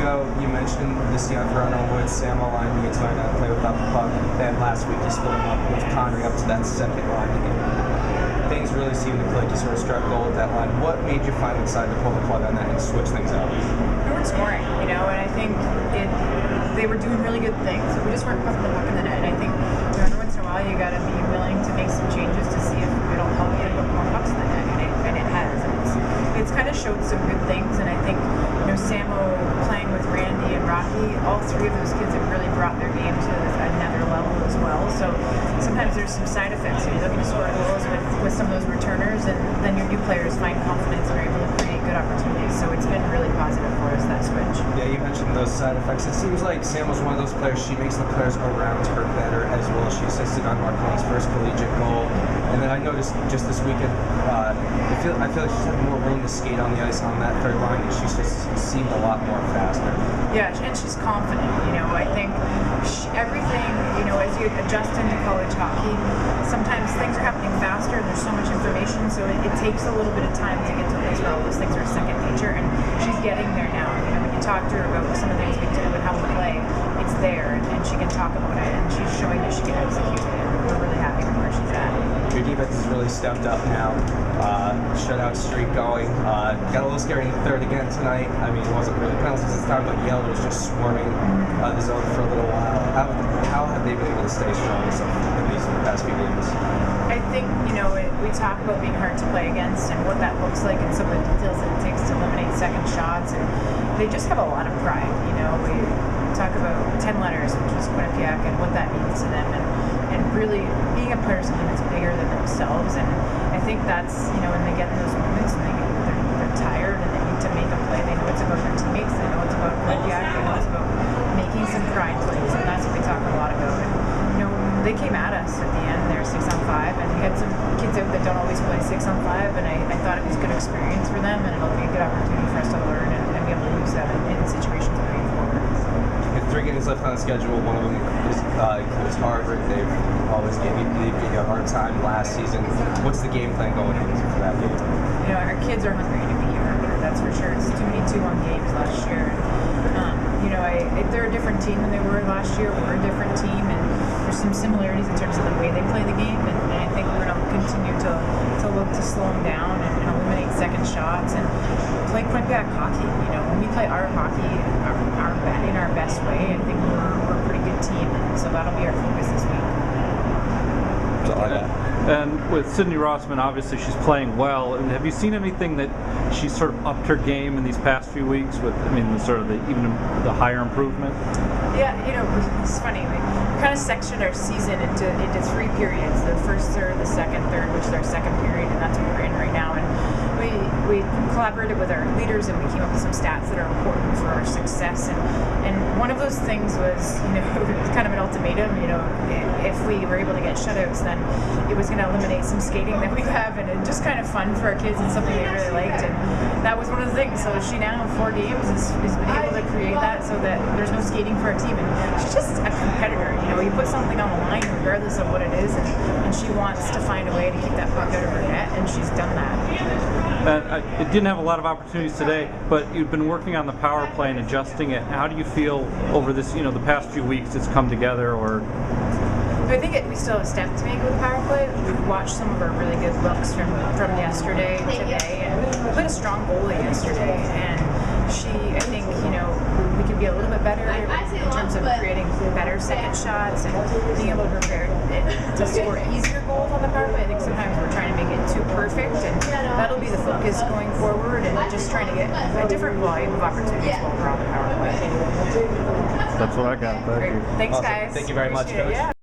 ago, you mentioned this young runner with Sam line being trying to play without the puck. Then last week you split him up with Connery up to that second line. Things really seemed to click. You sort of struck gold with that line. What made you finally decide to pull the plug on that and switch things out? We weren't scoring, and I think they were doing really good things. We just weren't putting the puck in the net. And I think every once in a while you got to be willing to make some changes to see if it'll help you put more pucks in the net, and it has. And it's kind of showed some good things, and I think Samo playing with Randy and Rocky, all three of those kids have really brought their game to another level as well. So sometimes there's some side effects. You're looking to score goals with some of those returners, and then your new players find confidence and are able to create good opportunities. So it's been really positive for us, that switch. Yeah, you mentioned those side effects. It seems like Sam was one of those players. She makes the players around her better as well. She assisted on Marcone's first collegiate goal. And then I noticed just this weekend, I feel like she's had more room to skate on the ice on that third line, and she's just seemed a lot more faster. Yeah, and she's confident. I think everything, as you adjust into college hockey, sometimes things are happening faster and there's so much information, so it takes a little bit of time to get to a place where all those things are second nature, and she's getting there now. When you talk to her about some of the things we do and how we play, it's there, and she can talk about it, and she's showing that she can execute it, and we're really happy with where she's at. Your defense has really stepped up now. Shutout streak going. Got a little scary in the third again tonight. I mean, it wasn't really penalties this time, but Yale was just swarming the zone for a little while. How have they been able to stay strong in these past few games? I think, we talk about being hard to play against and what that looks like and some of the details that it takes to eliminate second shots, and they just have a lot of pride. We talk about 10 letters, which is Quinnipiac, and what that means to them, and really being a player something that's bigger than themselves. And I think that's, when they get in those moments and they're tired and they need to make a play, they know it's about their teammates, they know it's about Quinnipiac, they know it's about making some pride plays, and that's what we talk a lot about. And, they came at us at the end there 6-on-5, and we had some kids out that don't always play 6-on-5, and I thought it was a good experience for them, and it'll be a good opportunity for us to learn and be able to use that in situations moving forward. With 3 games left on the schedule, one of them is Harvard. They've always gave you a hard time last season. What's the game plan going into that game? Our kids are hungry to beat Harvard, that's for sure. It's too many 2-1 games last year. They're a different team than they were last year. We're a different team, and there's some similarities in terms of the way they play the game, and I think we're going to continue to look to slow them down and eliminate second shots and play Quinnipiac hockey. When we play our hockey in our best way, I think we're a pretty good team, and so that'll be our focus this week. And with Sydney Rossman, obviously she's playing well. And have you seen anything that she's sort of upped her game in these past few weeks? Even the higher improvement. Yeah, it's funny. We kind of sectioned our season into 3 periods: the first third, the second third, which is our second period, and that's what we're in right now. And we collaborated with our leaders, and we came up with some stats that are important for our success. And one of those things was, it was kind of an ultimatum. If we were able to get shutouts, then it was going to eliminate some skating that we have, and it's just kind of fun for our kids and something they really liked. And that was one of the things. So she now in 4 games has been able to create that so that there's no skating for our team. And she's just a competitor. You put something on the line regardless of what it is, and she wants to find a way to keep that puck out of her net, and she's done that. It didn't have a lot of opportunities today, but you've been working on the power play and adjusting it. How do you feel over this, the past few weeks it's come together? Or I think we still have a step to make with the power play. We've watched some of our really good looks from yesterday, today, and we played a strong goalie yesterday, and I think, we can be a little bit better in terms of creating better second shots and being able to prepare to score easier goals on the power play. I think sometimes we're trying to make it too perfect, and that'll be the focus going forward, and just trying to get a different volume of opportunities while we're on the power play. That's what I got. Thanks, awesome. guys. Thank you very much, Coach. Yeah.